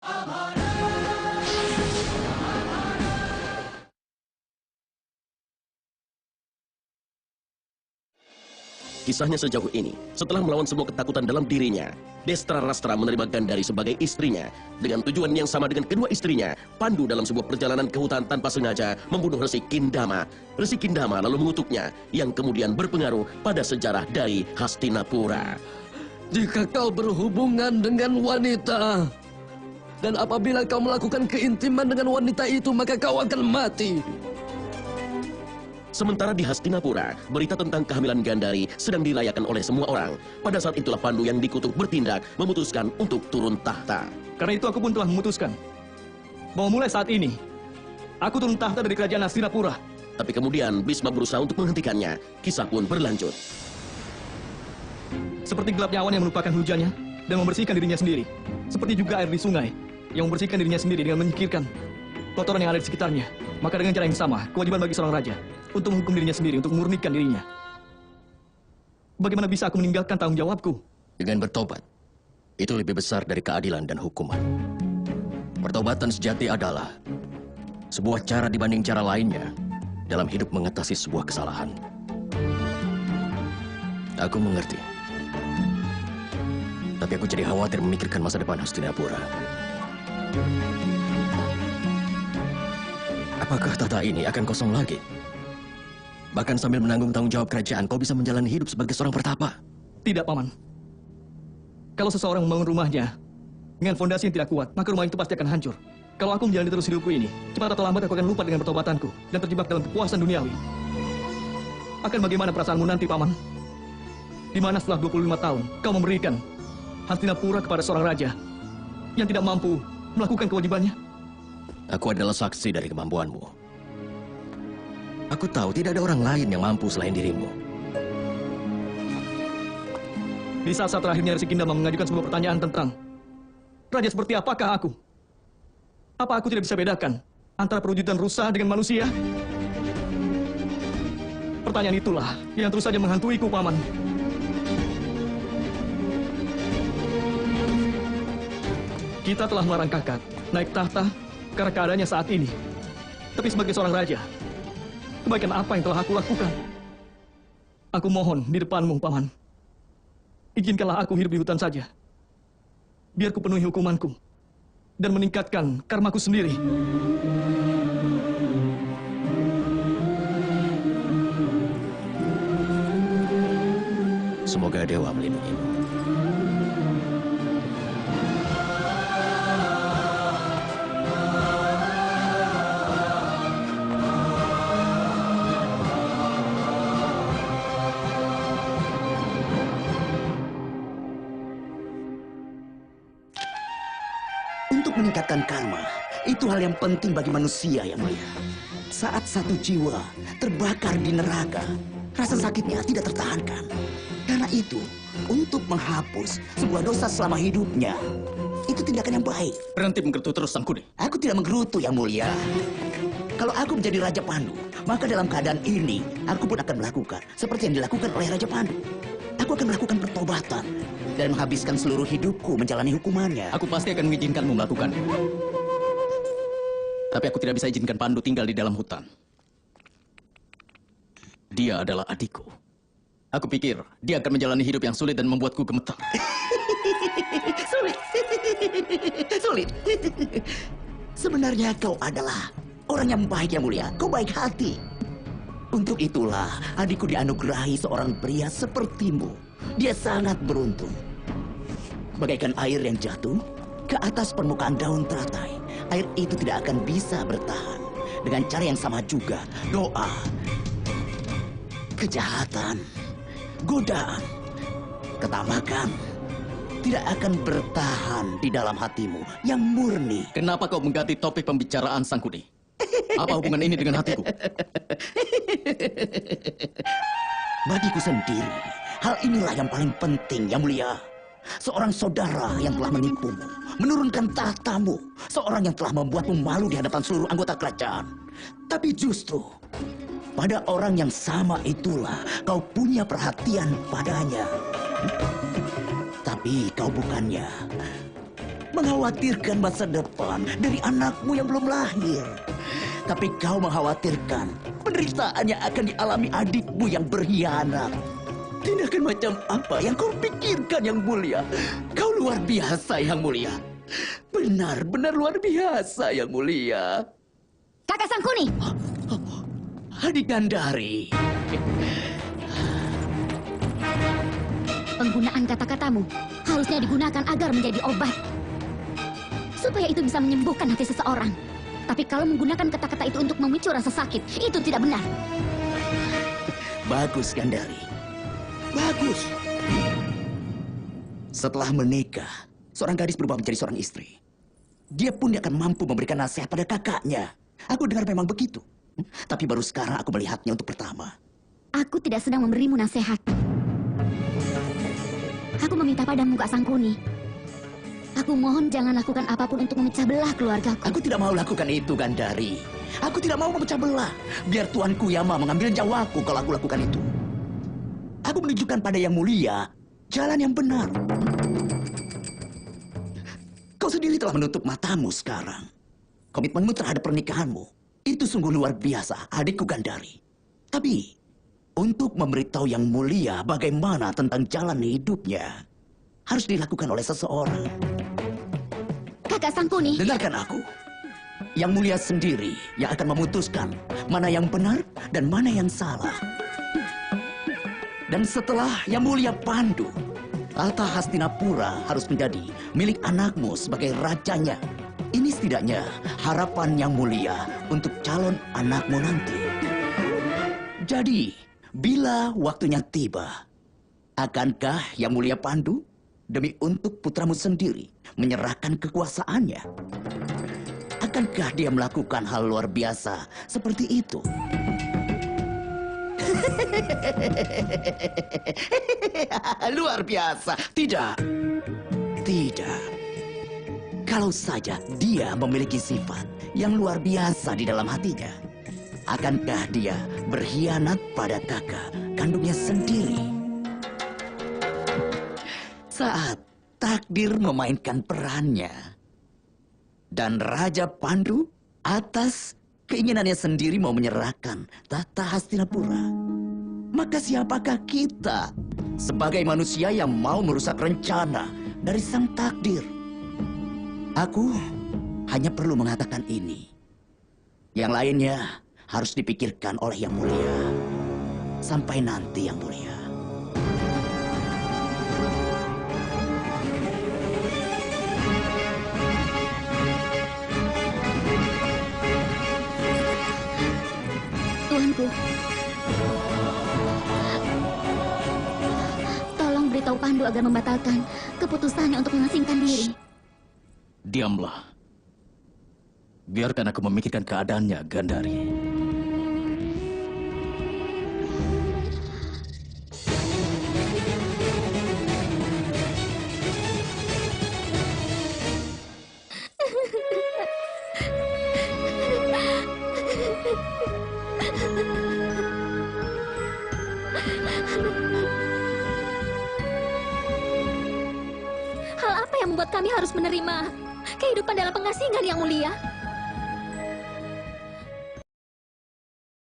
Kisahnya sejauh ini, setelah melawan semua ketakutan dalam dirinya, Destrarastra menerima Gandari sebagai istrinya. Dengan tujuan yang sama dengan kedua istrinya, Pandu dalam sebuah perjalanan ke hutan tanpa sengaja membunuh Resi Kindama. Resi Kindama lalu mengutuknya, yang kemudian berpengaruh pada sejarah dari Hastinapura. Jika kau berhubungan dengan wanita, dan apabila kau melakukan keintiman dengan wanita itu, maka kau akan mati. Sementara di Hastinapura, berita tentang kehamilan Gandari sedang dirayakan oleh semua orang. Pada saat itulah Pandu yang dikutuk bertindak, memutuskan untuk turun tahta. Karena itu aku pun telah memutuskan bahwa mulai saat ini, aku turun tahta dari kerajaan Hastinapura. Tapi kemudian Bhisma berusaha untuk menghentikannya. Kisah pun berlanjut. Seperti gelapnya awan yang melupakan hujannya dan membersihkan dirinya sendiri. Seperti juga air di sungai yang membersihkan dirinya sendiri dengan menyingkirkan kotoran yang ada di sekitarnya. Maka dengan cara yang sama, kewajiban bagi seorang raja untuk menghukum dirinya sendiri, untuk memurnikan dirinya. Bagaimana bisa aku meninggalkan tanggung jawabku? Dengan bertobat, itu lebih besar dari keadilan dan hukuman. Pertobatan sejati adalah sebuah cara dibanding cara lainnya dalam hidup mengatasi sebuah kesalahan. Aku mengerti. Tapi aku jadi khawatir memikirkan masa depan Hastinapura. Apakah tahta ini akan kosong lagi? Bahkan sambil menanggung tanggung jawab kerajaan, kau bisa menjalani hidup sebagai seorang pertapa? Tidak, Paman. Kalau seseorang membangun rumahnya dengan fondasi yang tidak kuat, maka rumah itu pasti akan hancur. Kalau aku menjalani terus hidupku ini, cepat atau lambat aku akan lupa dengan pertobatanku dan terjebak dalam kepuasan duniawi. Akan bagaimana perasaanmu nanti, Paman? Di mana setelah 25 tahun, kau memberikan Hastinapura kepada seorang raja yang tidak mampu melakukan kewajibannya? Aku adalah saksi dari kemampuanmu. Aku tahu tidak ada orang lain yang mampu selain dirimu. Di saat terakhirnya Resi Kindama mengajukan sebuah pertanyaan tentang raja seperti apakah aku? Apa aku tidak bisa bedakan antara perwujudan rusa dengan manusia? Pertanyaan itulah yang terus saja menghantuiku, Paman. Kita telah melarang kakak naik tahta karena keadaannya saat ini. Tapi sebagai seorang raja, kebaikan apa yang telah aku lakukan? Aku mohon di depanmu, Paman. Izinkanlah aku hidup di hutan saja. Biar ku penuhi hukumanku dan meningkatkan karmaku sendiri. Semoga Dewa melindungimu. Untuk meningkatkan karma, itu hal yang penting bagi manusia yang mulia. Saat satu jiwa terbakar di neraka, rasa sakitnya tidak tertahankan. Karena itu, untuk menghapus sebuah dosa selama hidupnya, itu tindakan yang baik. Berhenti menggerutu terus, Sang Kudi. Aku tidak menggerutu, yang mulia. Kalau aku menjadi Raja Pandu, maka dalam keadaan ini, aku pun akan melakukan seperti yang dilakukan oleh Raja Pandu. Aku akan melakukan pertobatan dan menghabiskan seluruh hidupku menjalani hukumannya. Aku pasti akan mengizinkanmu melakukannya. Tapi aku tidak bisa izinkan Pandu tinggal di dalam hutan. Dia adalah adikku. Aku pikir dia akan menjalani hidup yang sulit dan membuatku gemetar. Sulit. Sulit. Sebenarnya kau adalah orang yang baik, yang mulia. Kau baik hati. Untuk itulah adikku dianugerahi seorang pria sepertimu. Dia sangat beruntung. Bagaikan air yang jatuh ke atas permukaan daun teratai. Air itu tidak akan bisa bertahan. Dengan cara yang sama juga, doa, kejahatan, godaan, ketamakan tidak akan bertahan di dalam hatimu yang murni. Kenapa kau mengganti topik pembicaraan, Sang Kudi? Apa hubungan ini dengan hatiku? Bagiku sendiri, hal inilah yang paling penting, yang mulia. Seorang saudara yang telah menipumu, menurunkan tahtamu, seorang yang telah membuatmu malu di hadapan seluruh anggota kerajaan. Tapi justru pada orang yang sama itulah kau punya perhatian padanya. Tapi kau bukannya mengkhawatirkan masa depan dari anakmu yang belum lahir. Tapi kau mengkhawatirkan penderitaan yang akan dialami adikmu yang berkhianat. Tindakan macam apa yang kau pikirkan, Yang Mulia? Kau luar biasa, Yang Mulia. Benar-benar luar biasa, Yang Mulia. Kakak Sangkuni, Adik Gandari. penggunaan kata-katamu harusnya digunakan agar menjadi obat. Supaya itu bisa menyembuhkan hati seseorang. Tapi kalau menggunakan kata-kata itu untuk memicu rasa sakit, itu tidak benar. Bagus, Gandari. Bagus. Setelah menikah, seorang gadis berubah menjadi seorang istri. Dia pun akan mampu memberikan nasihat pada kakaknya. Aku dengar memang begitu. Tapi baru sekarang aku melihatnya untuk pertama. Aku tidak sedang memberimu nasihat. Aku meminta padamu, Kak Sangkuni. Aku mohon jangan lakukan apapun untuk memecah belah keluargaku. Aku tidak mau lakukan itu, Gandari. Aku tidak mau memecah belah. Biar Tuanku Yama mengambil nyawaku kalau aku lakukan itu. Aku menunjukkan pada Yang Mulia jalan yang benar. Kau sendiri telah menutup matamu sekarang. Komitmenmu terhadap pernikahanmu itu sungguh luar biasa, adikku Gandari. Tapi untuk memberitahu Yang Mulia bagaimana tentang jalan hidupnya harus dilakukan oleh seseorang. Kakak Sangkuni, Dengarkan aku. Yang Mulia sendiri yang akan memutuskan mana yang benar dan mana yang salah. Dan setelah Yang Mulia Pandu, tahta Hastinapura harus menjadi milik anakmu sebagai rajanya. Ini setidaknya harapan Yang Mulia untuk calon anakmu nanti. Jadi, bila waktunya tiba, akankah Yang Mulia Pandu demi untuk putramu sendiri menyerahkan kekuasaannya? Akankah dia melakukan hal luar biasa seperti itu? Luar biasa. Tidak. Tidak. Kalau saja dia memiliki sifat yang luar biasa di dalam hatinya, akankah dia berkhianat pada kakak kandungnya sendiri? Saat takdir memainkan perannya dan Raja Pandu atas keinginannya sendiri mau menyerahkan tahta Hastinapura, maka siapakah kita sebagai manusia yang mau merusak rencana dari sang takdir? Aku hanya perlu mengatakan ini. Yang lainnya harus dipikirkan oleh Yang Mulia. Sampai nanti, Yang Mulia. Tuanku. Tolong beritahu Pandu agar membatalkan keputusannya untuk mengasingkan diri. Diamlah. Biarkan aku memikirkan keadaannya, Gandari. Hal apa yang membuat kami harus menerima kehidupan dalam pengasingan Yang Mulia?